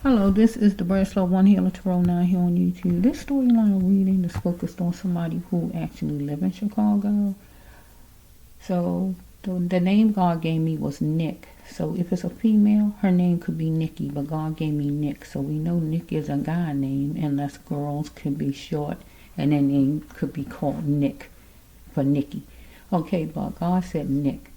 Hello, this is the Bradshaw One Healer Tarot 9 here on YouTube. This storyline reading is focused on somebody who actually lives in Chicago. So the name God gave me was Nick. So if it's a female, her name could be Nikki, but God gave me Nick. So we know Nick is a guy name, unless girls can be short and their name could be called Nick for Nikki. Okay, but God said Nick.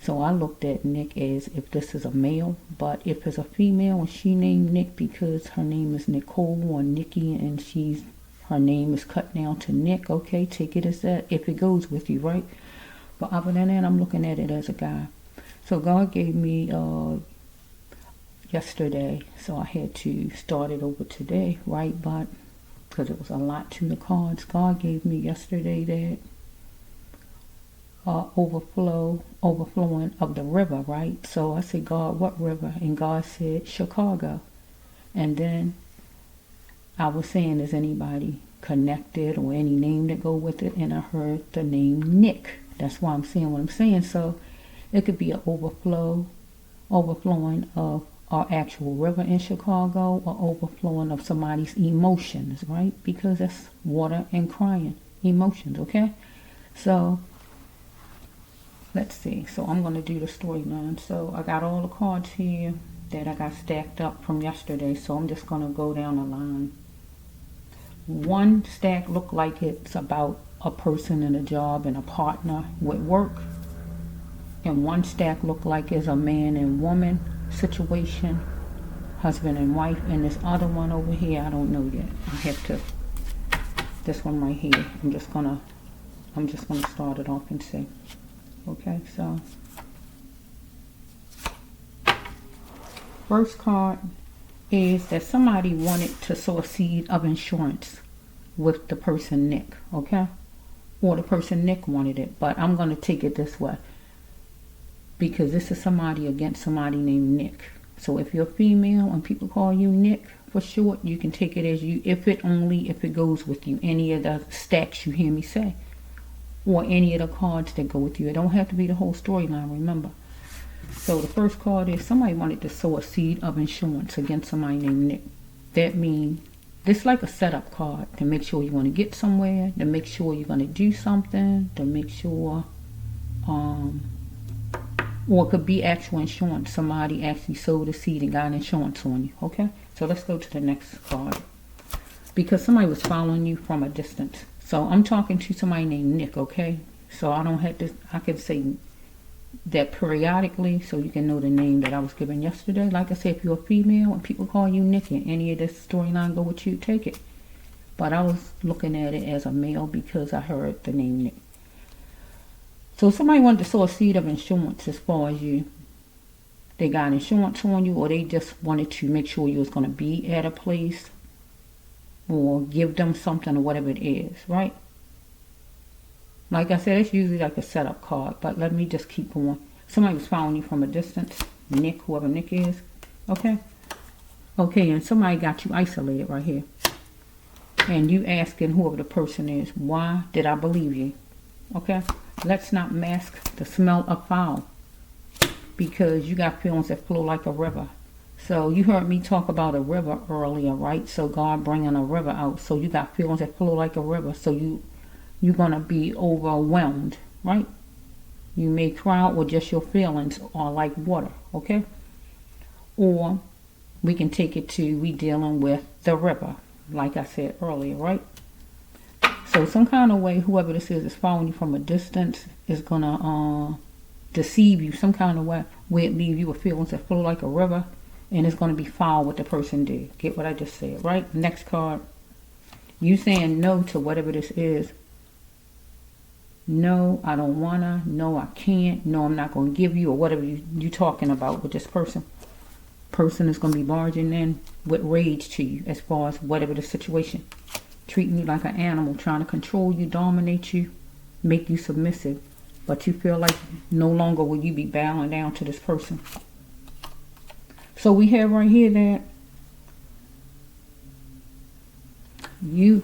So I looked at Nick as if this is a male, but if it's a female and she named Nick because her name is Nicole or Nikki and her name is cut down to Nick, okay, take it as that if it goes with you, right? But other than that, I'm looking at it as a guy. So God gave me yesterday, so I had to start it over today, right? But because it was a lot to the cards, God gave me yesterday that overflowing of the river, right? So I said, God, what river? And God said, Chicago. And then I was saying, is anybody connected or any name that go with it? And I heard the name Nick. That's why I'm saying what I'm saying. So it could be an overflowing of our actual river in Chicago, or overflowing of somebody's emotions, right? Because that's water and crying, emotions, okay? So let's see. So I'm going to do the storyline. So I got all the cards here that I got stacked up from yesterday. So I'm just going to go down the line. One stack looked like it's about a person and a job and a partner with work. And one stack looked like it's a man and woman situation, husband and wife. And this other one over here, I don't know yet. I have to, this one right here, I'm just gonna start it off and see. Okay, so first card is that somebody wanted to sow a seed of insurance with the person Nick, okay? Or the person Nick wanted it, but I'm going to take it this way because this is somebody against somebody named Nick. So if you're female and people call you Nick for short, you can take it as you, if it goes with you, any of the stacks you hear me say, or any of the cards that go with you. It don't have to be the whole storyline, remember. So the first card is somebody wanted to sow a seed of insurance against somebody named Nick. That means this is like a setup card to make sure you want to get somewhere, to make sure you're going to do something, to make sure, or it could be actual insurance. Somebody actually sowed a seed and got insurance on you, okay? So let's go to the next card. Because somebody was following you from a distance. So I'm talking to somebody named Nick, okay? So I don't have to, I can say that periodically so you can know the name that I was given yesterday. Like I said, if you're a female and people call you Nick and any of this storyline go with you, take it. But I was looking at it as a male because I heard the name Nick. So somebody wanted to sow a seed of insurance as far as you. They got insurance on you, or they just wanted to make sure you was going to be at a place, or give them something or whatever it is, right? Like I said, it's usually like a setup card, but let me just keep going. Somebody was following you from a distance, Nick, whoever Nick is, okay? Okay, and somebody got you isolated right here. And you asking whoever the person is, why did I believe you? Okay? Let's not mask the smell of foul, because you got feelings that flow like a river. So you heard me talk about a river earlier, right? So God bringing a river out. So you got feelings that flow like a river. So you're going to be overwhelmed, right? You may cry out, or just your feelings are like water, okay? Or we can take it to we dealing with the river, like I said earlier, right? So some kind of way, whoever this is following you from a distance is going to deceive you some kind of way, where it leave you with feelings that flow like a river. And it's going to be foul what the person did. Get what I just said, right? Next card. You saying no to whatever this is. No, I don't want to. No, I can't. No, I'm not going to give you, or whatever you talking about with this person. Person is going to be barging in with rage to you as far as whatever the situation. Treating you like an animal, trying to control you, dominate you, make you submissive. But you feel like no longer will you be bowing down to this person. So we have right here that you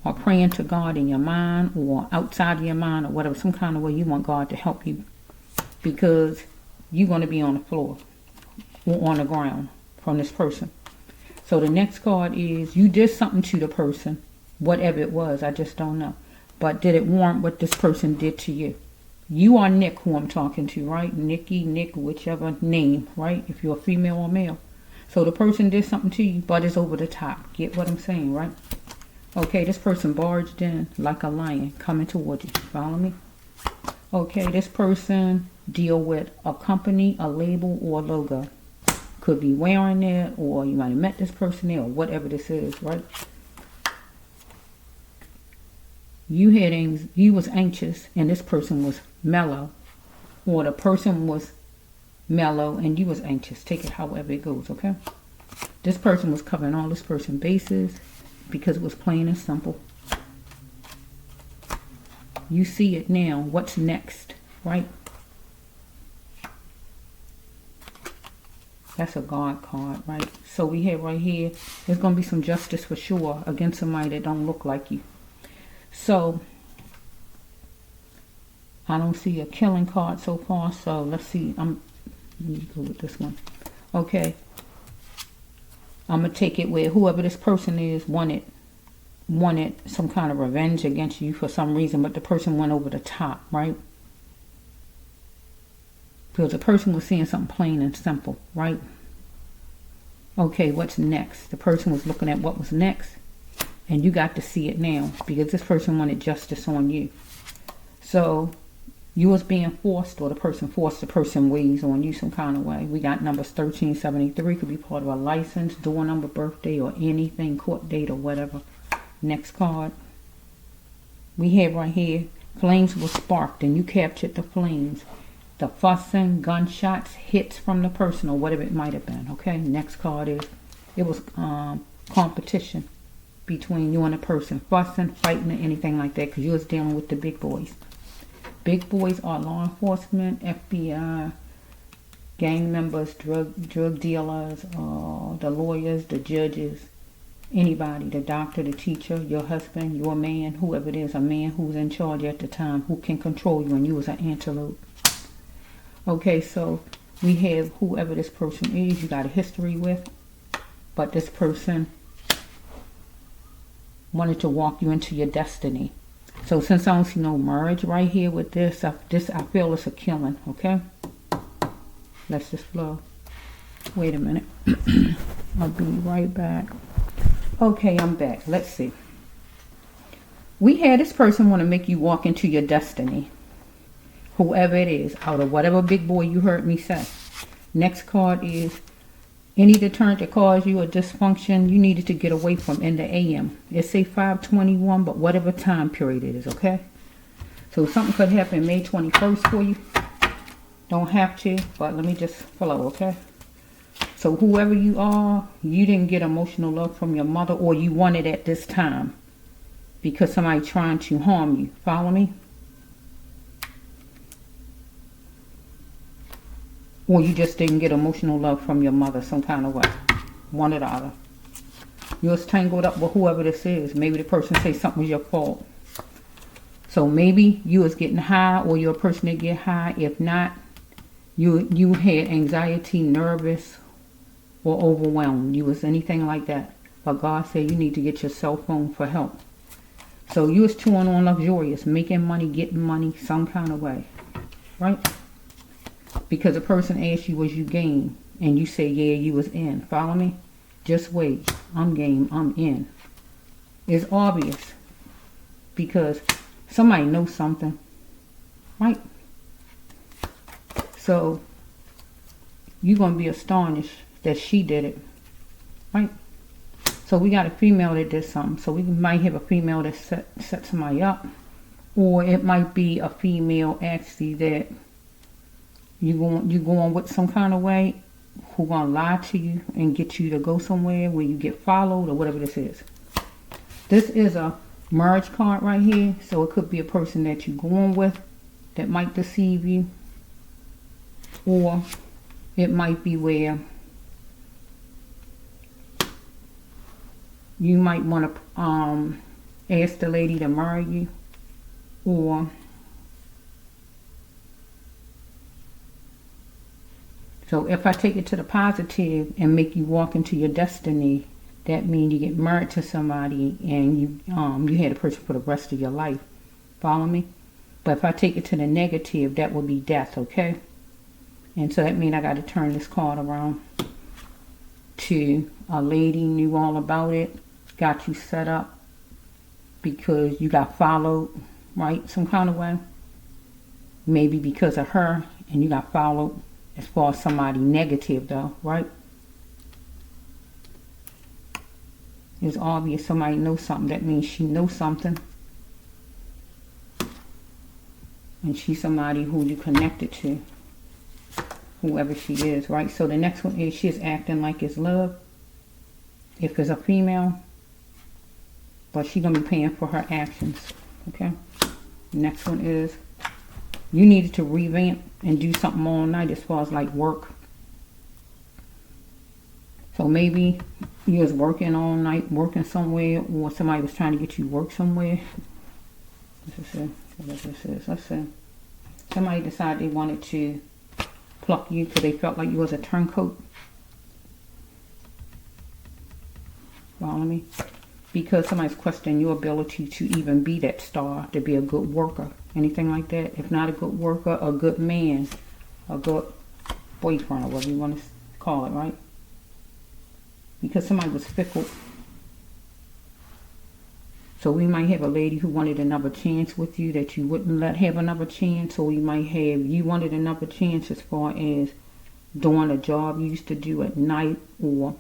are praying to God in your mind or outside of your mind or whatever, some kind of way you want God to help you, because you're going to be on the floor or on the ground from this person. So the next card is you did something to the person, whatever it was, I just don't know. But did it warrant what this person did to you? You are Nick, who I'm talking to, right? Nikki, Nick, whichever name, right? If you're a female or male. So the person did something to you, but it's over the top. Get what I'm saying, right? Okay, this person barged in like a lion coming towards you. Follow me? Okay, this person deal with a company, a label, or a logo. Could be wearing it, or you might have met this person there, or whatever this is, right? You was anxious, and this person was mellow, or the person was mellow and you was anxious. Take it however it goes, okay? This person was covering all this person's bases because it was plain and simple. You see it now. What's next, right? That's a God card, right? So we have right here, there's going to be some justice for sure against somebody that don't look like you. So I don't see a killing card so far. So let's see. Let me go with this one. Okay. I'm going to take it where whoever this person is wanted some kind of revenge against you for some reason, but the person went over the top, right? Because the person was seeing something plain and simple, right? Okay, what's next? The person was looking at what was next, and you got to see it now because this person wanted justice on you. So you was being forced, or the person forced the person ways on you some kind of way. We got numbers 1373, could be part of a license, door number, birthday, or anything, court date, or whatever. Next card. We have right here, flames were sparked and you captured the flames. The fussing, gunshots, hits from the person, or whatever it might have been. Okay, next card is, it was competition between you and a person. Fussing, fighting, or anything like that, because you was dealing with the big boys. Big boys are law enforcement, FBI, gang members, drug dealers, the lawyers, the judges, anybody, the doctor, the teacher, your husband, your man, whoever it is, a man who's in charge at the time, who can control you, and you as an antelope. Okay, so we have whoever this person is, you got a history with, but this person wanted to walk you into your destiny. So since I don't see no marriage right here with this, I feel it's a killing, okay? Let's just flow. Wait a minute. I'll be right back. Okay, I'm back. Let's see. We had this person want to make you walk into your destiny. Whoever it is, out of whatever big boy you heard me say. Next card is any deterrent that caused you a dysfunction you needed to get away from in the AM. It say 521, but whatever time period it is, okay? So something could happen May 21st for you. Don't have to, but let me just flow, okay? So whoever you are, you didn't get emotional love from your mother, or you wanted at this time because somebody trying to harm you. Follow me? Or you just didn't get emotional love from your mother some kind of way. One or the other. You was tangled up with whoever this is. Maybe the person say something was your fault. So maybe you was getting high, or you're a person that get high. If not, you had anxiety, nervous, or overwhelmed. You was anything like that. But God said you need to get your cell phone for help. So you was chewing on luxurious, making money, getting money some kind of way. Right? Because the person asked you, was you game? And you say, yeah, you was in. Follow me? Just wait. I'm game. I'm in. It's obvious. Because somebody knows something. Right? So, you're going to be astonished that she did it. Right? So, we got a female that did something. So, we might have a female that set somebody up. Or it might be a female actually that you going with some kind of way, who gonna lie to you and get you to go somewhere where you get followed, or whatever this is. This is a marriage card right here, so it could be a person that you're going with that might deceive you, or it might be where you might want to ask the lady to marry you, or So if I take it to the positive and make you walk into your destiny, that means you get married to somebody and you had a person for the rest of your life. Follow me? But if I take it to the negative, that would be death, okay? And so that means I got to turn this card around to a lady knew all about it, got you set up because you got followed, right? Some kind of way. Maybe because of her and you got followed as far as somebody negative though, right? It's obvious somebody knows something. That means she knows something. And she's somebody who you connected to. Whoever she is, right? So the next one is she's acting like it's love. If it's a female. But she's going to be paying for her actions. Okay? The next one is you needed to revamp and do something all night as far as like work. So maybe you was working all night, working somewhere, or somebody was trying to get you work somewhere. This is it. Whatever this is. Let's see. Somebody decided they wanted to pluck you because they felt like you was a turncoat. Follow me? Because somebody's questioning your ability to even be that star, to be a good worker. Anything like that. If not a good worker, a good man, a good boyfriend, or whatever you want to call it, right? Because somebody was fickle. So we might have a lady who wanted another chance with you that you wouldn't let have another chance. Or we might have, you wanted another chance as far as doing a job you used to do at night. Or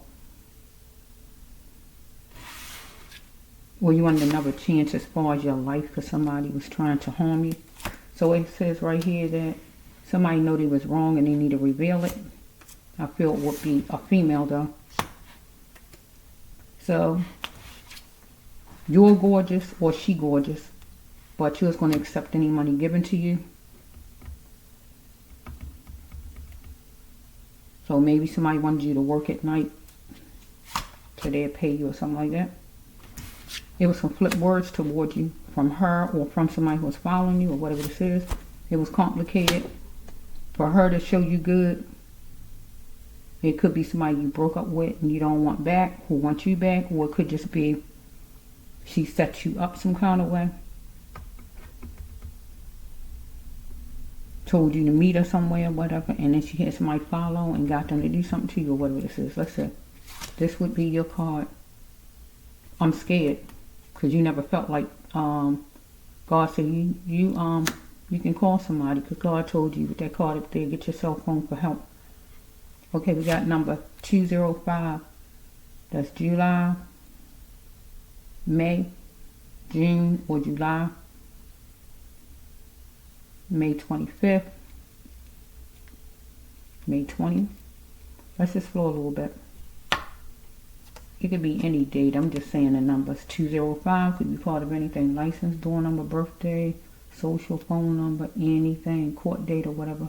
you wanted another chance as far as your life because somebody was trying to harm you. So it says right here that somebody know they was wrong and they need to reveal it. I feel it would be a female though. So you're gorgeous or she gorgeous, but you're going to accept any money given to you. So maybe somebody wanted you to work at night so they'd pay you or something like that. It was some flip words toward you from her or from somebody who was following you or whatever this is. It was complicated for her to show you good. It could be somebody you broke up with and you don't want back, who wants you back, or it could just be she set you up some kind of way. Told you to meet her somewhere or whatever, and then she had somebody follow and got them to do something to you or whatever this is. Let's say this would be your card. I'm scared because you never felt like God said you can call somebody because God told you with that card up there, get your cell phone for help. Okay, we got number 205. That's July, May, June, or July, May 25th, May 20th. Let's just flow a little bit. It could be any date. I'm just saying the numbers. 205 could be part of anything. License, door number, birthday, social, phone number, anything, court date or whatever.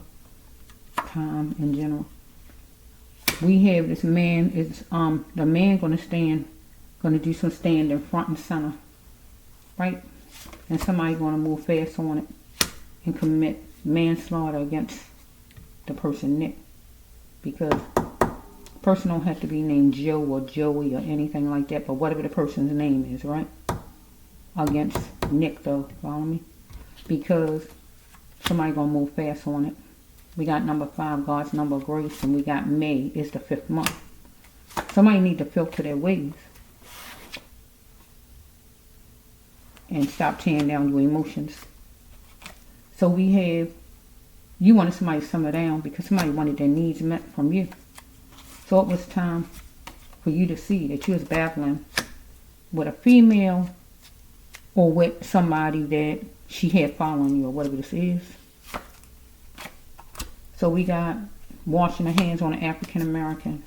Time in general. We have this man, it's the man gonna do some standing front and center. Right? And somebody gonna move fast on it and commit manslaughter against the person Nick. Because the person don't have to be named Joe or Joey or anything like that, but whatever the person's name is, right? Against Nick though, follow me? Because somebody gonna move fast on it. We got number 5, God's number of grace, and we got May is the 5th month. Somebody need to filter their ways and stop tearing down your emotions. So we have, you wanted somebody to simmer down because somebody wanted their needs met from you. So it was time for you to see that you was battling with a female or with somebody that she had following you or whatever this is. So we got washing the hands on an African American.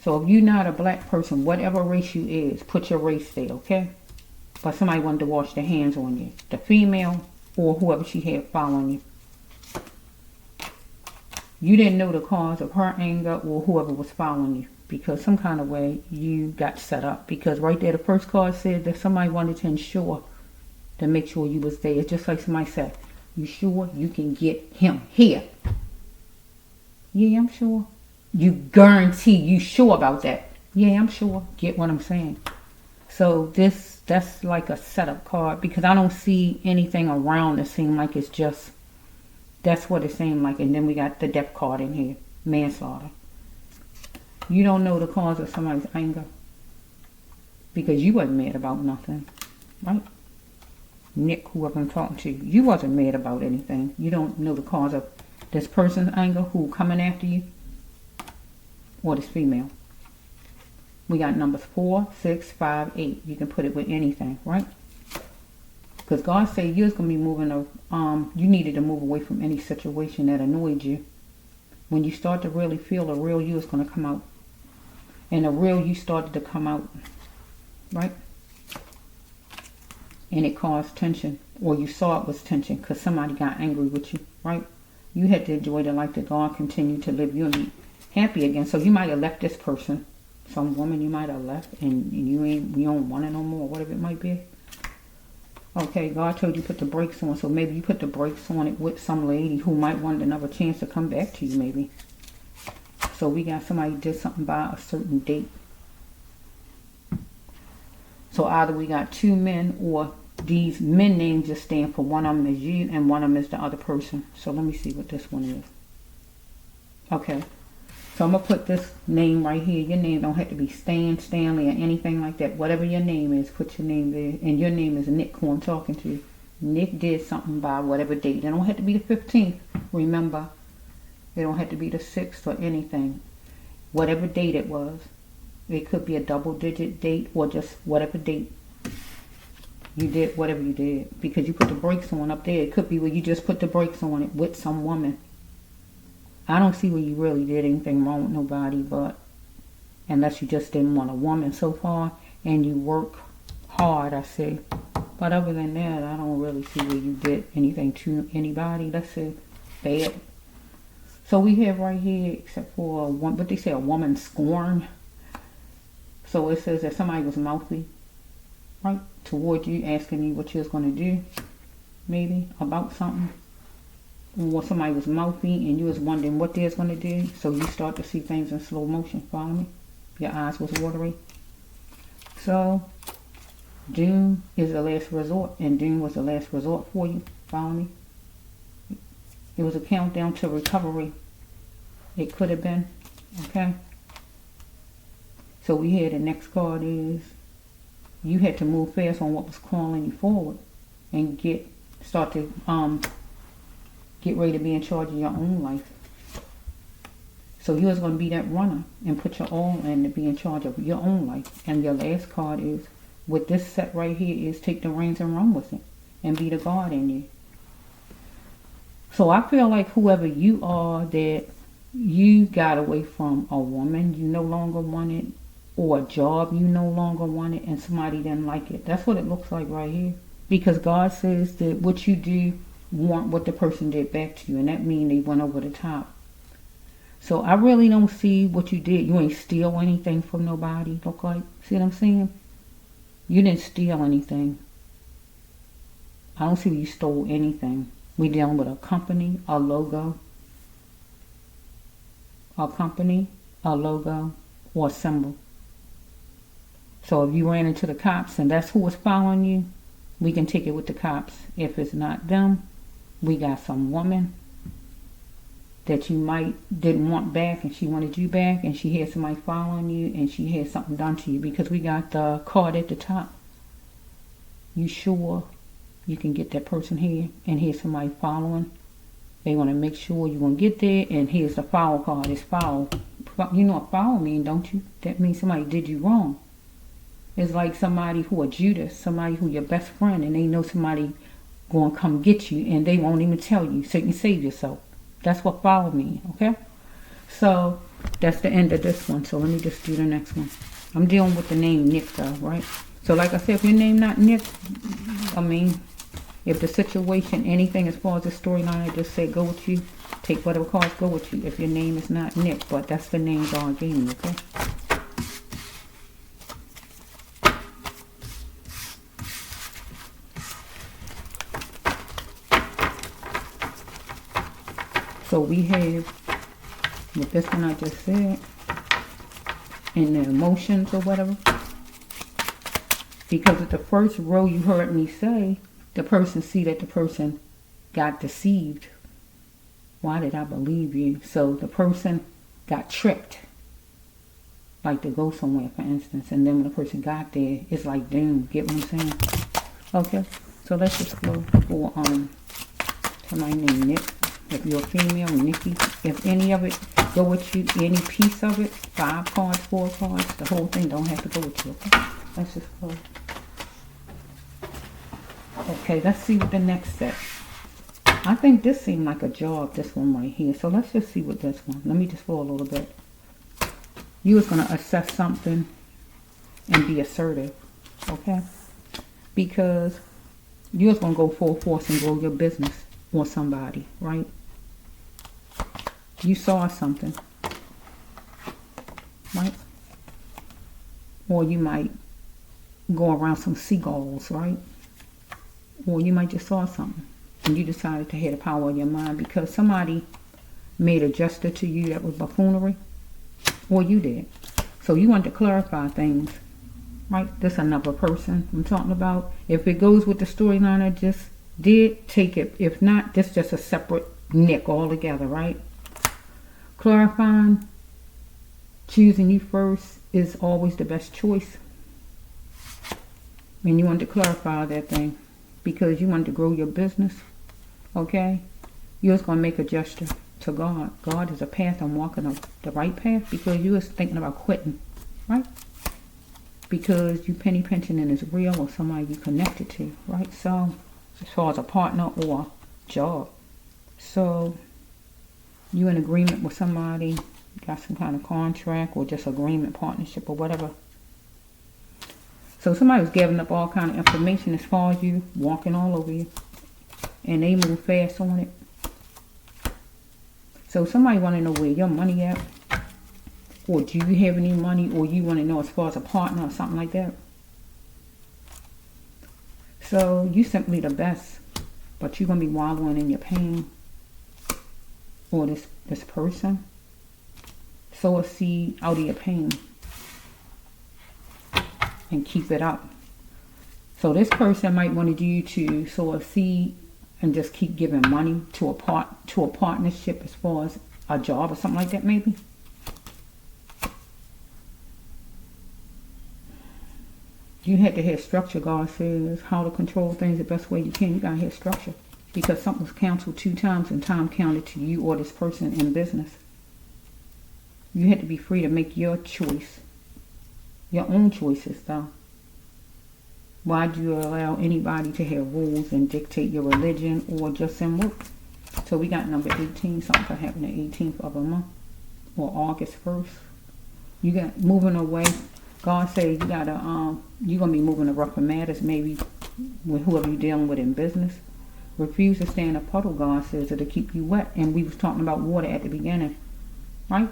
So if you're not a black person, whatever race you is, put your race there, okay? But somebody wanted to wash their hands on you. The female or whoever she had following you. You didn't know the cause of her anger or whoever was following you. Because some kind of way you got set up. Because right there the first card said that somebody wanted to ensure to make sure you was there. It's just like somebody said, you sure you can get him here? Yeah, I'm sure. You guarantee, you sure about that? Yeah, I'm sure. Get what I'm saying? So that's like a setup card, because I don't see anything around that seem like it's just, that's what it seemed like. And then we got the death card in here, manslaughter. You don't know the cause of somebody's anger because you wasn't mad about nothing, right? Nick, whoever I'm talking to, you wasn't mad about anything. You don't know the cause of this person's anger who coming after you, or this female. We got numbers 4, 6, 5, 8. You can put it with anything, right? Because God said you was going to be moving, you needed to move away from any situation that annoyed you. When you start to really feel the real you is going to come out. And the real you started to come out, right? And it caused tension, or you saw it was tension because somebody got angry with you, right? You had to enjoy the life that God continued to live. You and be happy again. So you might have left this person, some woman you might have left, and you don't want it no more, whatever it might be. Okay, God told you put the brakes on, so maybe you put the brakes on it with some lady who might want another chance to come back to you, maybe. So we got somebody did something by a certain date. So either we got 2 men, or these men names just stand for one of them is you and one of them is the other person. So let me see what this one is. Okay. So I'm going to put this name right here. Your name don't have to be Stan, Stanley, or anything like that. Whatever your name is, put your name there. And your name is Nick, who I'm talking to. Nick did something by whatever date. It don't have to be the 15th. Remember, it don't have to be the 6th or anything. Whatever date it was. It could be a double-digit date or just whatever date. You did whatever you did. Because you put the brakes on up there. It could be where you just put the brakes on it with some woman. I don't see where you really did anything wrong with nobody, but unless you just didn't want a woman so far, and you work hard, I say. But other than that, I don't really see where you did anything to anybody. That's it. Bad. So we have right here, except for one, but they say a woman scorn. So it says that somebody was mouthy, right, toward you, asking you what you was going to do, maybe, about something. Or somebody was mouthy and you was wondering what they was going to do. So you start to see things in slow motion. Follow me? Your eyes was watery. So doom is the last resort. And doom was the last resort for you. Follow me? It was a countdown to recovery. It could have been. Okay? So we had the next card is you had to move fast on what was calling you forward. And start to get ready to be in charge of your own life. So you was going to be that runner and put your all in to be in charge of your own life. And your last card is, with this set right here, is take the reins and run with it. And be the God in you. So I feel like whoever you are, that you got away from a woman you no longer wanted, or a job you no longer wanted, and somebody didn't like it. That's what it looks like right here. Because God says that what you do, want what the person did back to you, and that means they went over the top. So I really don't see what you did. You ain't steal anything from nobody, look like. See what I'm saying? You didn't steal anything. I don't see where you stole anything. We dealing with a company, a logo, or a symbol. So if you ran into the cops and that's who was following you, we can take it with the cops. If it's not them, we got some woman that you didn't want back, and she wanted you back, and she had somebody following you, and she had something done to you, because we got the card at the top. You sure you can get that person here, and here's somebody following. They want to make sure you're going to get there, and here's the foul card. It's foul. You know what foul means, don't you? That means somebody did you wrong. It's like somebody who a Judas, somebody who your best friend, and they know somebody going to come get you, and they won't even tell you, so you can save yourself. That's what foul means, okay? So that's the end of this one. So let me just do the next one. I'm dealing with the name Nick though, right? So like I said, if your name not Nick, I mean, if the situation, anything as far as the storyline, I just say go with you. Take whatever cards go with you. If your name is not Nick, but that's the name God gave me, okay? So we have with this one I just said, and the emotions or whatever. Because at the first row you heard me say, the person see that the person got deceived. Why did I believe you? So the person got tricked. Like to go somewhere, for instance, and then when the person got there, it's like doom. Get what I'm saying? Okay, so let's just flow for somebody named Nick. If you're a female, Nikki. If any of it go with you, any piece of it, 5 cards, 4 cards, the whole thing don't have to go with you. Okay, let's just flow. Okay, let's see what the next set. I think this seemed like a job, this one right here. So let's just see what this one. Let me just flow a little bit. You was going to assess something and be assertive, okay? Because you was going to go full force and grow your business on somebody, right? You saw something, right? Or you might go around some seagulls, right? Or you might just saw something and you decided to have the power of your mind because somebody made a gesture to you that was buffoonery. Or you did. So you want to clarify things, right? This another person I'm talking about. If it goes with the storyline I just did, take it. If not, this just a separate nick altogether, right? Clarifying, choosing you first is always the best choice. And you want to clarify that thing because you want to grow your business, okay? You're just going to make a gesture to God. God is a path. I'm walking up the right path because you was thinking about quitting, right? Because you penny pinching is real or somebody you connected to, right? So as far as a partner or job. So you in agreement with somebody, got some kind of contract or just agreement, partnership or whatever. So somebody was giving up all kind of information as far as you, walking all over you. And they move fast on it. So somebody want to know where your money at, or do you have any money, or you want to know as far as a partner or something like that. So you simply the best, but you're going to be wallowing in your pain, or this person. Sow a seed out of your pain and keep it up. So this person might want you to sow a seed and just keep giving money to a partnership as far as a job or something like that, maybe. You had to have structure. God says how to control things the best way you can. You gotta have structure because something was canceled 2 times and time counted to you or this person in business. You had to be free to make your choice, your own choices, though. Why do you allow anybody to have rules and dictate your religion or just in work? So we got number 18. Something could happen the 18th of a month or August 1st. You got moving away. God says you gotta you're gonna be moving to rougher matters, maybe with whoever you're dealing with in business. Refuse to stay in a puddle. God says it'll keep you wet. And we was talking about water at the beginning, right?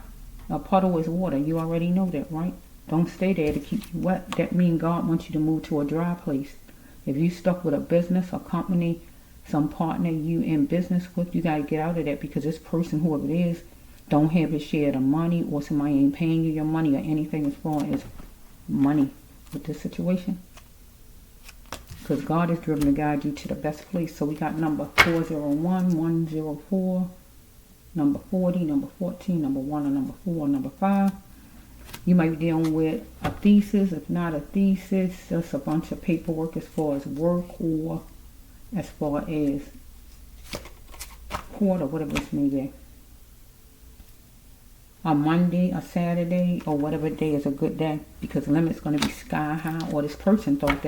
A puddle is water. You already know that, right? Don't stay there to keep you wet. That means God wants you to move to a dry place. If you stuck with a business, a company, some partner you in business with, you got to get out of that because this person, whoever it is, don't have his share of the money or somebody ain't paying you your money or anything as far as money with this situation. Because God is driven to guide you to the best place. So we got number 401, 104, number 40, number 14, number 1, and number 4, number 5. You might be dealing with a thesis. If not a thesis, just a bunch of paperwork as far as work or as far as court or whatever it may be. A Monday, a Saturday, or whatever day is a good day because the limit's going to be sky high, or this person thought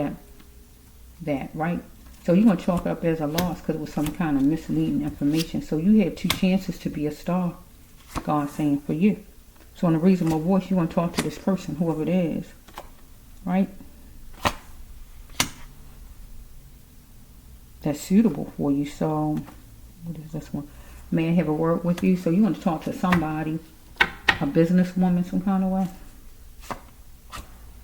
that, right? So you're going to chalk it up as a loss because it was some kind of misleading information. So you had 2 chances to be a star, God's saying, for you. So in a reasonable voice, you want to talk to this person, whoever it is, right? That's suitable for you. So, what is this one? May I have a word with you? So you want to talk to somebody, a businesswoman, some kind of way.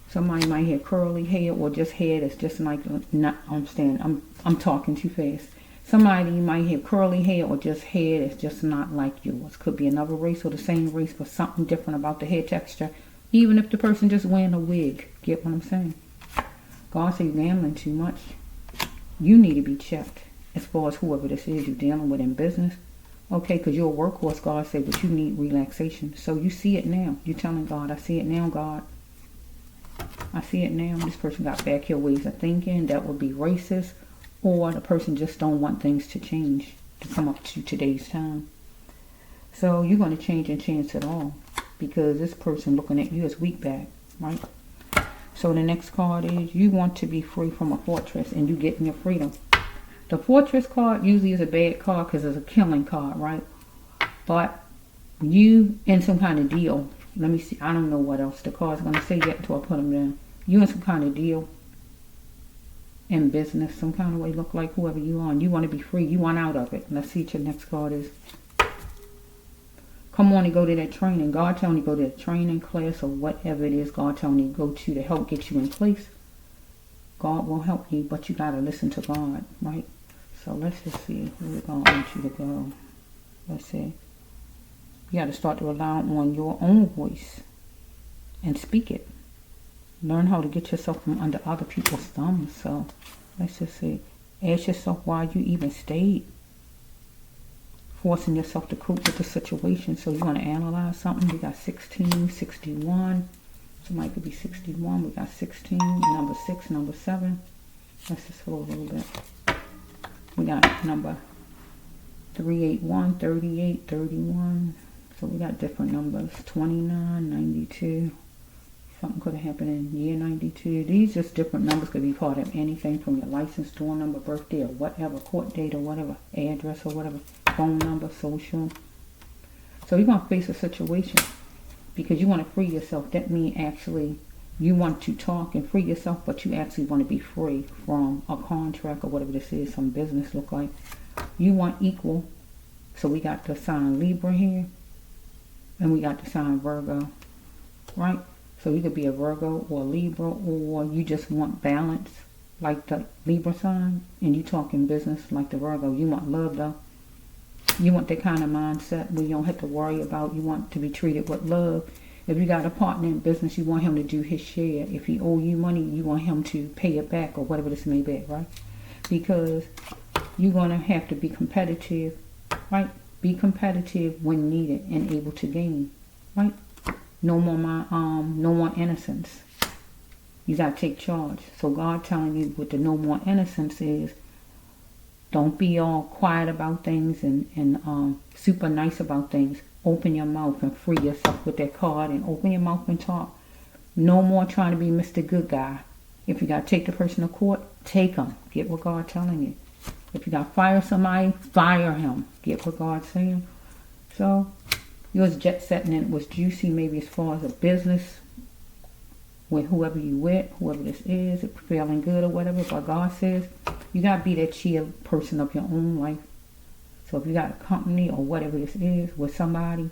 Somebody might have curly hair or just hair that's just like, not, I'm talking too fast. Somebody might have curly hair or just hair that's just not like yours. Could be another race or the same race, but something different about the hair texture. Even if the person just wearing a wig. Get what I'm saying? God said you're gambling too much. You need to be checked as far as whoever this is you're dealing with in business. Okay, because you're a workhorse, God said, but you need relaxation. So you see it now. You're telling God, I see it now, God. I see it now. This person got backyard ways of thinking. That would be racist. Or the person just don't want things to change to come up to today's time. So you're going to change and chance it all. Because this person looking at you is weak back, right? So the next card is you want to be free from a fortress and you getting your freedom. The fortress card usually is a bad card because it's a killing card, right? But you in some kind of deal. Let me see. I don't know what else the card's going to say yet until I put them down. You in some kind of deal in business, some kind of way, look like whoever you are. And you want to be free. You want out of it. Let's see what your next card is. Come on and go to that training. God telling you to go to that training class or whatever it is God telling you to go to help get you in place. God will help you, but you got to listen to God, right? So let's just see where God wants you to go. Let's see. You got to start to rely on your own voice and speak it. Learn how to get yourself from under other people's thumbs. So let's just see. Ask yourself why you even stayed. Forcing yourself to cope with the situation. So you want to analyze something. We got 16, 61. Somebody could be 61. We got 16, number 6, number 7. Let's just hold a little bit. We got number 381, 38, 31. So we got different numbers. 29, 92. Something could have happened in year 92. These just different numbers could be part of anything from your license, door number, birthday, or whatever, court date or whatever, address or whatever, phone number, social. So you're going to face a situation because you want to free yourself. That means actually you want to talk and free yourself, but you actually want to be free from a contract or whatever this is, some business look like. You want equal. So we got the sign Libra here, and we got the sign Virgo, right? So you could be a Virgo or a Libra, or you just want balance like the Libra sign, and you talking business like the Virgo. You want love though. You want that kind of mindset where you don't have to worry about, you want to be treated with love. If you got a partner in business, you want him to do his share. If he owe you money, you want him to pay it back or whatever this may be, right? Because you're going to have to be competitive, right? Be competitive when needed and able to gain, right? No more innocence. You got to take charge. So God telling you what the no more innocence is, don't be all quiet about things and super nice about things. Open your mouth and free yourself with that card and open your mouth and talk. No more trying to be Mr. Good Guy. If you got to take the person to court, take them. Get what God's telling you. If you got to fire somebody, fire him. Get what God's saying. So you was jet setting and it was juicy maybe as far as a business with whoever you with, whoever this is, if feeling good or whatever. But God says you got to be that cheer person of your own life. So if you got a company or whatever this is with somebody,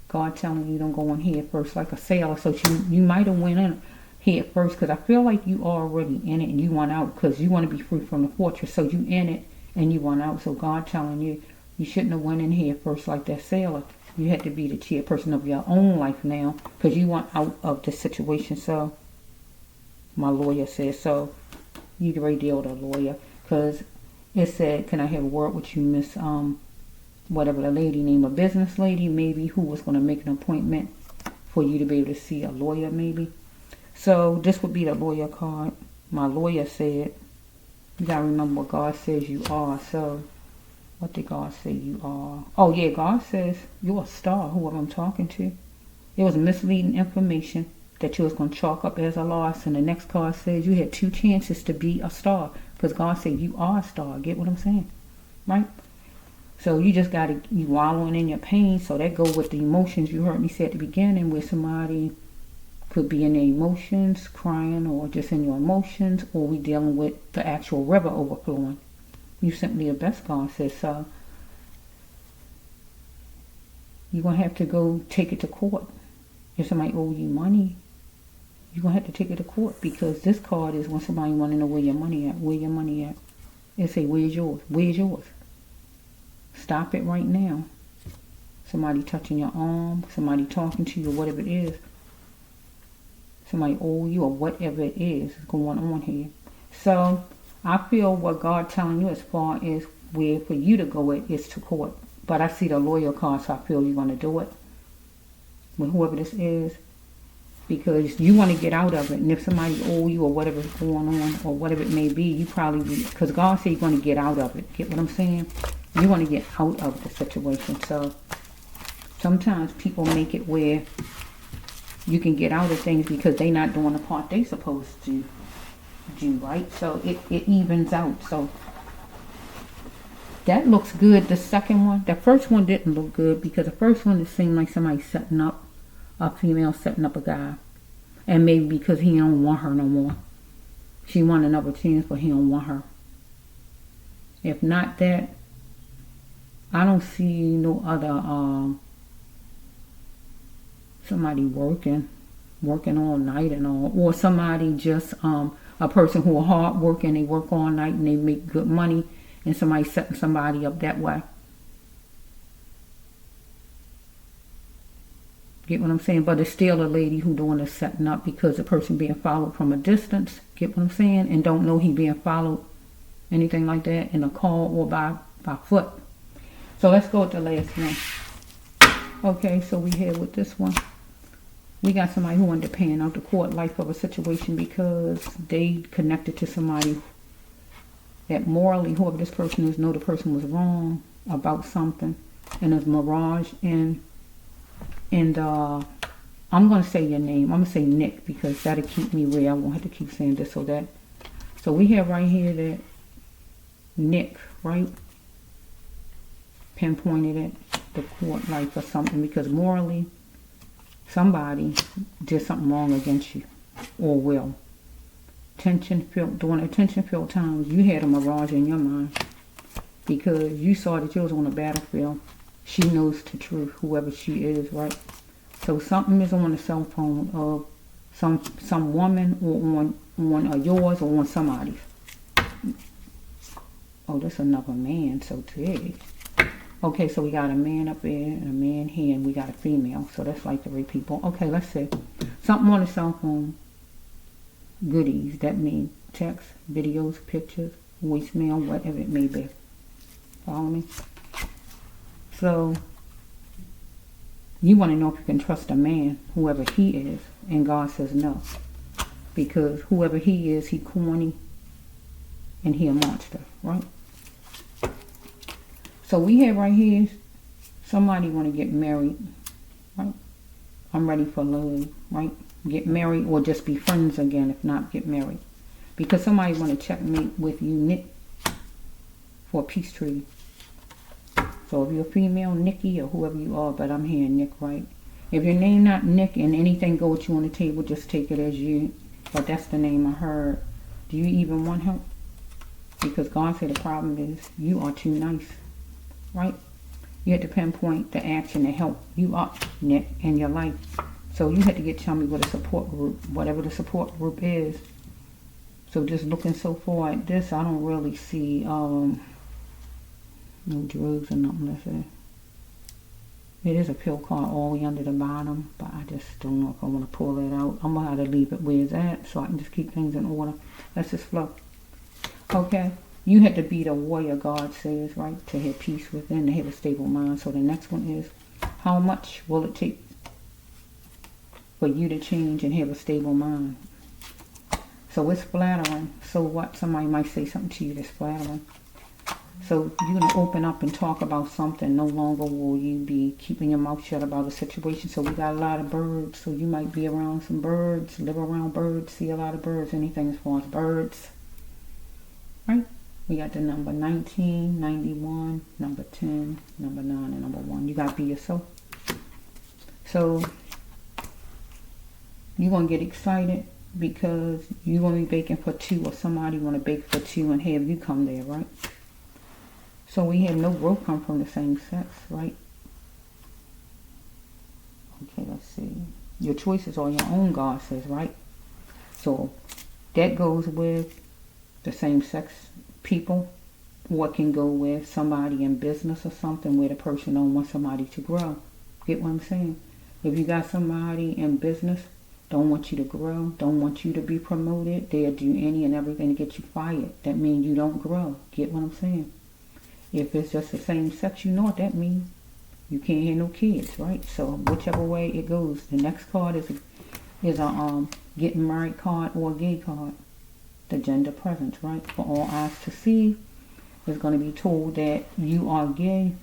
God telling you don't go in here first like a sailor. So you might have went in here first because I feel like you already in it and you want out because you want to be free from the fortress. So you in it and you want out. So God telling you you shouldn't have went in here first like that sailor. You had to be the chairperson of your own life now because you want out of the situation. So my lawyer says so. You can already deal with a lawyer because it said, can I have a word with you, Miss whatever the lady name, a business lady maybe, who was going to make an appointment for you to be able to see a lawyer maybe. So this would be the lawyer card. My lawyer said, you got to remember what God says you are. So what did God say you are? Oh yeah, God says you're a star, whoever I'm talking to. It was misleading information that you was going to chalk up as a loss. And the next card says you had 2 chances to be a star. Because God said you are a star. Get what I'm saying? Right? So you just got to, you wallowing in your pain. So that go with the emotions you heard me say at the beginning, where somebody could be in their emotions, crying, or just in your emotions, or we dealing with the actual river overflowing. You simply the best, God says. So you're going to have to go take it to court. If somebody owe you money, you're going to have to take it to court because this card is when somebody want to know where your money at. Where your money at? It say, where's yours? Where's yours? Stop it right now. Somebody touching your arm, somebody talking to you, or whatever it is. Somebody owe you, or whatever it is going on here. So I feel what God telling you as far as where for you to go is to court. But I see the lawyer card, so I feel you're going to do it with whoever this is, because you want to get out of it. And if somebody owe you or whatever's going on or whatever it may be, you probably, because God said you're going to get out of it. Get what I'm saying? You want to get out of the situation. So sometimes people make it where you can get out of things because they're not doing the part they supposed to do, right? So it evens out. So that looks good. The second one, the first one didn't look good, because the first one, it seemed like somebody setting up a female, setting up a guy. And maybe because he don't want her no more. She want another chance, but he don't want her. If not that, I don't see no other somebody working all night and all, or somebody just a person who are hard working, they work all night and they make good money, and somebody setting somebody up that way. Get what I'm saying? But it's still a lady who doing the setting up, because the person being followed from a distance. Get what I'm saying? And don't know he being followed, anything like that, in a car or by foot. So let's go with the last one. Okay, so we here with this one. We got somebody who wanted to pan out the court life of a situation because they connected to somebody that morally, whoever this person is, know the person was wrong about something, and there's mirage. And I'm going to say your name. I'm going to say Nick, because that'll keep me where I won't have to keep saying this or that. So we have right here that Nick, right, pinpointed it, the court life or something, because morally somebody did something wrong against you, or will. During attention-filled times, you had a mirage in your mind because you saw that you was on a battlefield. She knows the truth, whoever she is, right? So something is on the cell phone of some woman, or on yours, or on somebody's. Oh, that's another man, so big. Okay, so we got a man up there and a man here, and we got a female. So that's like 3 people. Okay, let's see. Something on the cell phone. Goodies. That means text, videos, pictures, voicemail, whatever it may be. Follow me? So you want to know if you can trust a man, whoever he is. And God says no. Because whoever he is, he corny and he a monster, right? So we have right here, somebody want to get married, right? I'm ready for love, right? Get married, or just be friends again, if not get married. Because somebody want to checkmate with you, Nick, for a peace treaty. So if you're a female, Nikki, or whoever you are, but I'm hearing Nick, right? If your name not Nick and anything go with you on the table, just take it as you. But that's the name I heard. Do you even want help? Because God said the problem is you are too nice. Right? You had to pinpoint the action to help you up, Nick, in your life. So you had to tell me what a support group, whatever the support group is. So just looking so far at this, I don't really see no drugs or nothing. That's it. It is a pill card all the way under the bottom, but I just don't know if I want to pull it out. I'm going to have to leave it where it's at so I can just keep things in order. Let's just flow. Okay. You had to be the warrior, God says, right? To have peace within, to have a stable mind. So the next one is, how much will it take for you to change and have a stable mind? So it's flattering. So what? Somebody might say something to you that's flattering. So you're going to open up and talk about something. No longer will you be keeping your mouth shut about a situation. So we got a lot of birds. So you might be around some birds, live around birds, see a lot of birds, anything as far as birds. Right? We got the number 19, 91, number 10, number 9, and number 1. You got to be yourself. So you're going to get excited because you're going to be baking for 2, or somebody want to bake for 2 and have you come there, right? So we have no growth come from the same sex, right? Okay, let's see. Your choices are your own, God says, right? So that goes with the same sex people, Or can go with somebody in business or something where the person don't want somebody to grow. Get what I'm saying? If you got somebody in business, don't want you to grow, don't want you to be promoted, they'll do any and everything to get you fired. That means you don't grow. Get what I'm saying? If it's just the same sex, you know what that means. You can't have no kids, right? So whichever way it goes. The next card is a getting married card or a gay card. The gender presence, right? For all eyes to see. It's going to be told that you are gay,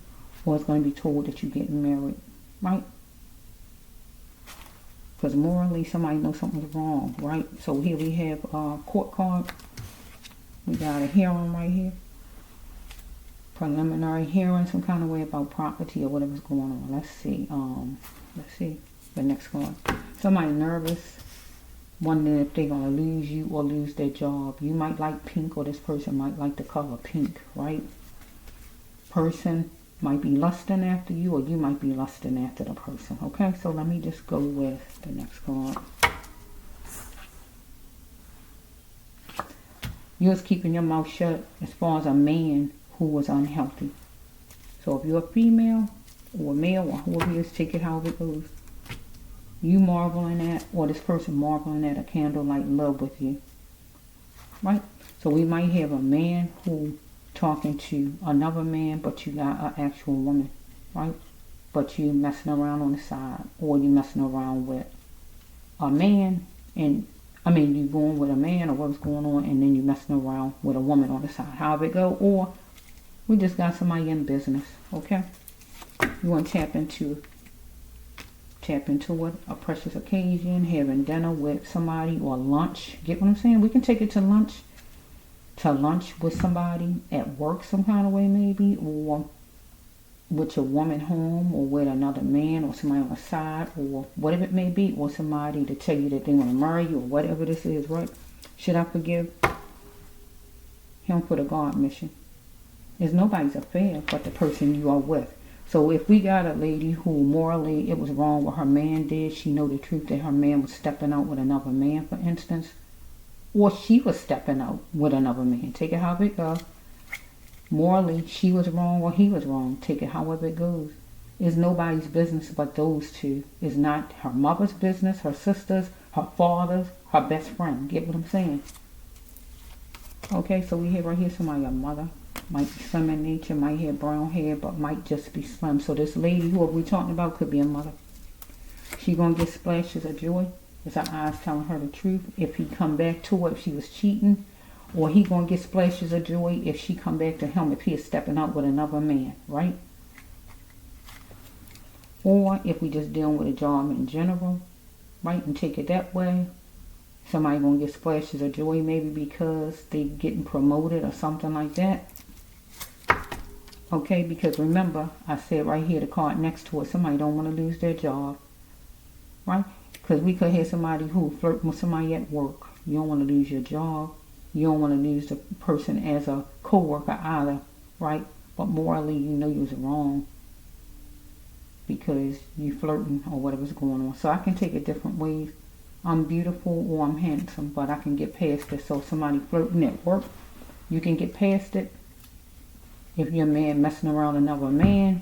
or it's going to be told that you're getting married, right? Because morally, somebody knows something's wrong, right? So here we have a court card. We got a hearing right here. Preliminary hearing, some kind of way about property or whatever's going on. Let's see. The next card. Somebody nervous, wondering if they're going to lose you or lose their job. You might like pink, or this person might like the color pink, right? Person might be lusting after you, or you might be lusting after the person. Okay, so let me just go with the next card. You was keeping your mouth shut as far as a man who was unhealthy. So if you're a female or a male or whoever it is, take it however it goes. You marveling at, or this person marveling at a candlelight love with you, right? So we might have a man who talking to another man, but you got an actual woman, right? But you messing around on the side, or you messing around with a man, and you going with a man or what's going on, and then you messing around with a woman on the side. However it go, or we just got somebody in business, okay? You want to tap into it, a precious occasion, having dinner with somebody, or lunch. Get what I'm saying? We can take it to lunch with somebody at work some kind of way maybe, or with your woman home, or with another man or somebody on the side, or whatever it may be, or somebody to tell you that they want to marry you, or whatever this is, right? Should I forgive him for the God mission? It's nobody's affair but the person you are with. So if we got a lady who morally it was wrong what her man did, she know the truth that her man was stepping out with another man, for instance, or she was stepping out with another man. Take it however it goes. Morally, she was wrong or he was wrong. Take it however it goes. It's nobody's business but those two. It's not her mother's business, her sister's, her father's, her best friend. Get what I'm saying? Okay, so we have right here somebody, a mother. Might be slim in nature, might have brown hair, but might just be slim. So this lady, who are we talking about, could be a mother. She gonna get splashes of joy. It's her eyes telling her the truth. If he come back to her, if she was cheating, or he gonna get splashes of joy if she come back to him, if he is stepping out with another man, right? Or if we just dealing with a job in general, right, and take it that way. Somebody gonna get splashes of joy maybe because they getting promoted or something like that. Okay, because remember, I said right here, the card next to it, somebody don't want to lose their job, right? Because we could have somebody who flirt with somebody at work. You don't want to lose your job. You don't want to lose the person as a co-worker either, right? But morally, you know you was wrong because you flirting or whatever's going on. So I can take it different ways. I'm beautiful or I'm handsome, but I can get past it. So somebody flirting at work, you can get past it. If you're a man messing around another man,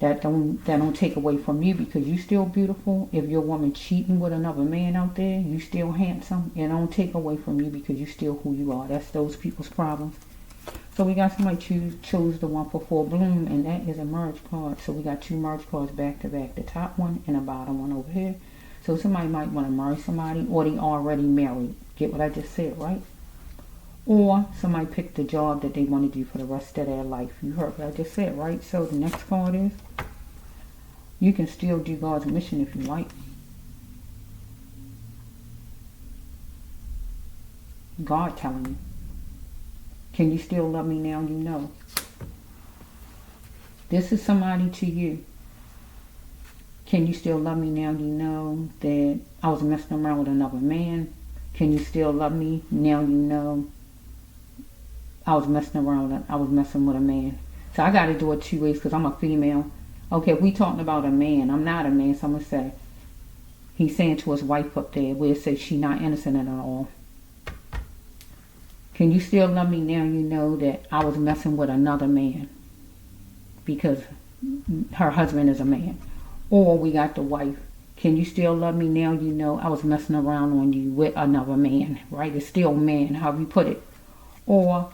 that don't take away from you because you still beautiful. If you're a woman cheating with another man out there, you still handsome. It don't take away from you because you still who you are. That's those people's problems. So we got somebody chose the one for full bloom, and that is a merge card. So we got two merge cards back to back, the top one and the bottom one over here. So somebody might want to marry somebody, or they already married. Get what I just said, right? Or somebody picked the job that they want to do for the rest of their life. You heard what I just said, right? So the next card is, you can still do God's mission if you like. God telling you. Can you still love me now? You know. This is somebody to you. Can you still love me now? You know that I was messing around with another man. Can you still love me now? You know I was messing with a man. So I got to do it two ways because I'm a female. Okay, if we talking about a man, I'm not a man, so I'm going to say, he's saying to his wife up there, where it says she not innocent at all. Can you still love me now you know that I was messing with another man? Because her husband is a man. Or we got the wife. Can you still love me now you know I was messing around on you with another man, right? It's still man, however you put it. Or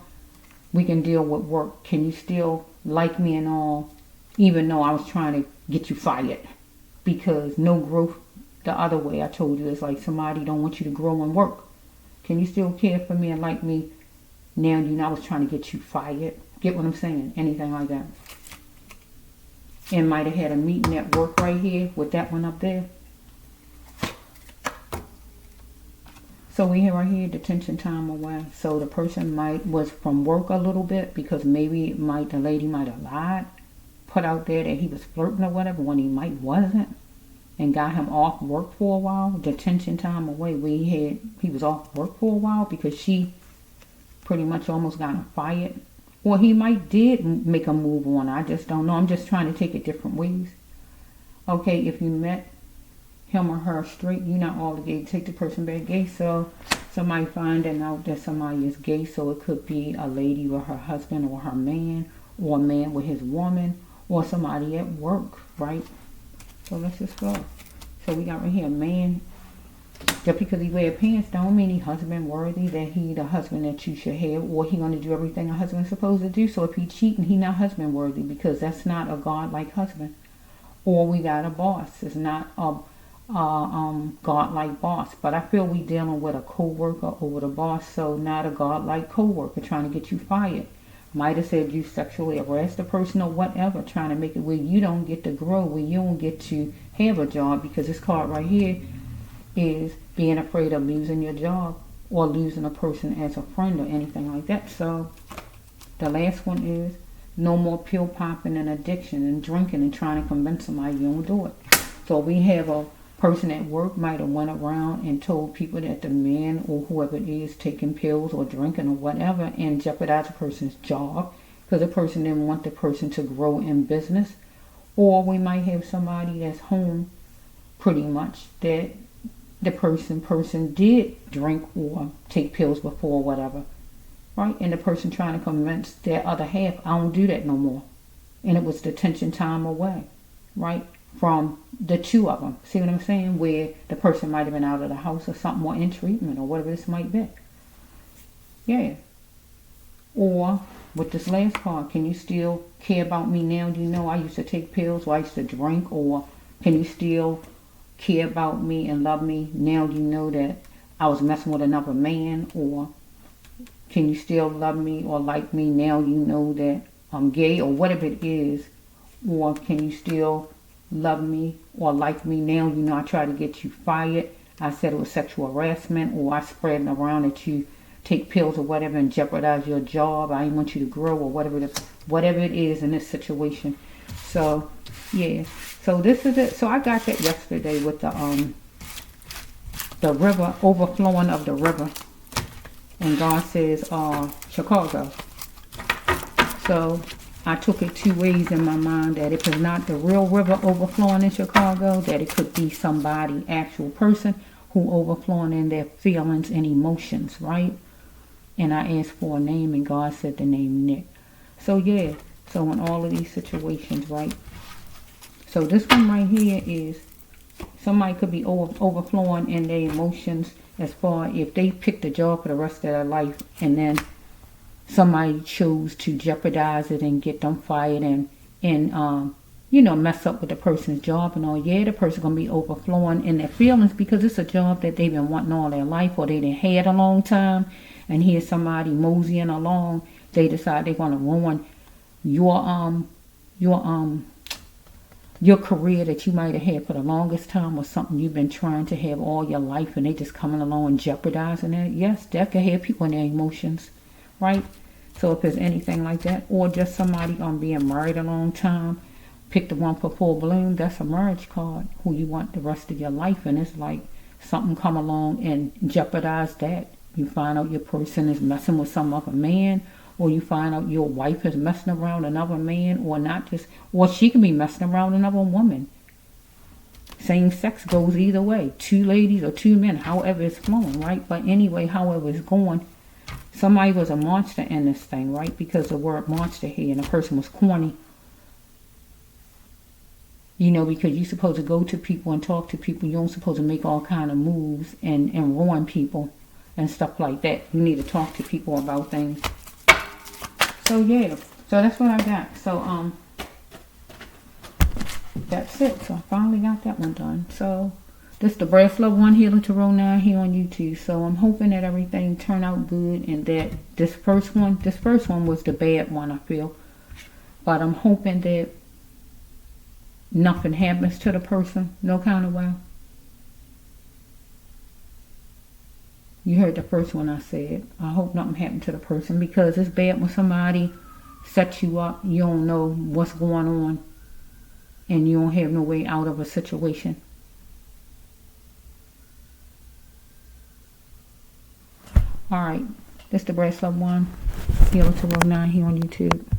we can deal with work. Can you still like me and all, even though I was trying to get you fired? Because no growth the other way. I told you, it's like somebody don't want you to grow and work. Can you still care for me and like me now you know I was trying to get you fired? Get what I'm saying? Anything like that. And might have had a meeting at work right here with that one up there. So we have right here detention time away. So the person was from work a little bit because maybe the lady might have lied, put out there that he was flirting or whatever when he might wasn't, and got him off work for a while. Detention time away. He was off work for a while because she pretty much almost got him fired. Or he might did make a move on. I just don't know. I'm just trying to take it different ways. Okay, if you met him or her straight, you're not obligated to take the person back gay. So somebody finding out that somebody is gay, so it could be a lady with her husband or her man, or a man with his woman, or somebody at work, right? So let's just go. So we got right here a man. Just because he wear pants don't mean he husband worthy, that he the husband that you should have, or he gonna do everything a husband's supposed to do. So if he cheating, he not husband worthy, because that's not a God-like husband. Or we got a boss. It's not a God-like boss. But I feel we dealing with a co-worker over the boss, so not a God-like co-worker trying to get you fired. Might have said you sexually harassed the person or whatever, trying to make it where you don't get to grow, where you don't get to have a job, because this card right here is being afraid of losing your job or losing a person as a friend or anything like that. So the last one is no more pill popping and addiction and drinking and trying to convince somebody you don't do it. So we have a person at work might have went around and told people that the man or whoever it is taking pills or drinking or whatever, and jeopardize a person's job because the person didn't want the person to grow in business. Or we might have somebody that's home pretty much that the person did drink or take pills before or whatever, right? And the person trying to convince their other half, I don't do that no more. And it was detention time away, right? From the two of them. See what I'm saying? Where the person might have been out of the house or something, or in treatment or whatever this might be. Yeah. Or with this last card, can you still care about me now? You know I used to take pills, or I used to drink. Or can you still care about me and love me now you know that I was messing with another man? Or can you still love me or like me now you know that I'm gay, or whatever it is? Or can you still love me or like me now you know I tried to get you fired, I said it was sexual harassment, or I spread around that you take pills or whatever and jeopardize your job, I didn't want you to grow, or whatever it is in this situation. So yeah, so this is it. So I got that yesterday with the river, overflowing of the river, and God says Chicago. So I took it two ways in my mind, that if it's not the real river overflowing in Chicago, that it could be somebody, actual person, who overflowing in their feelings and emotions, right? And I asked for a name, and God said the name Nick. So yeah, so in all of these situations, right? So this one right here is somebody could be overflowing in their emotions, as far if they picked a job for the rest of their life, and then somebody chose to jeopardize it and get them fired and mess up with the person's job and all. Yeah, the person gonna be overflowing in their feelings because it's a job that they've been wanting all their life, or they done had a long time, and here's somebody moseying along. They decide they're gonna ruin your career that you might have had for the longest time, or something you've been trying to have all your life, and they just coming along and jeopardizing it. Yes, that could have people in their emotions, right? So if there's anything like that, or just somebody being married a long time, pick the one for full bloom, that's a marriage card, who you want the rest of your life, and it's like something come along and jeopardize that. You find out your person is messing with some other man, or you find out your wife is messing around another man, or not just, or she can be messing around another woman. Same sex goes either way, two ladies or two men, however it's flowing, right? But anyway, however it's going. somebody was a monster in this thing, right? Because the word monster here, and the person was corny. You know, because you're supposed to go to people and talk to people. You don't supposed to make all kind of moves and ruin people and stuff like that. You need to talk to people about things. So yeah, so that's what I got. So that's it. So I finally got that one done. So this is the Brass Love One Healer Tarot 9 here on YouTube. So I'm hoping that everything turned out good and that this first one was the bad one, I feel. But I'm hoping that nothing happens to the person, no kind of way. You heard the first one I said. I hope nothing happened to the person, because it's bad when somebody sets you up, you don't know what's going on, and you don't have no way out of a situation. Alright, this is the Brass Love One Healer Tarot 9 here on YouTube.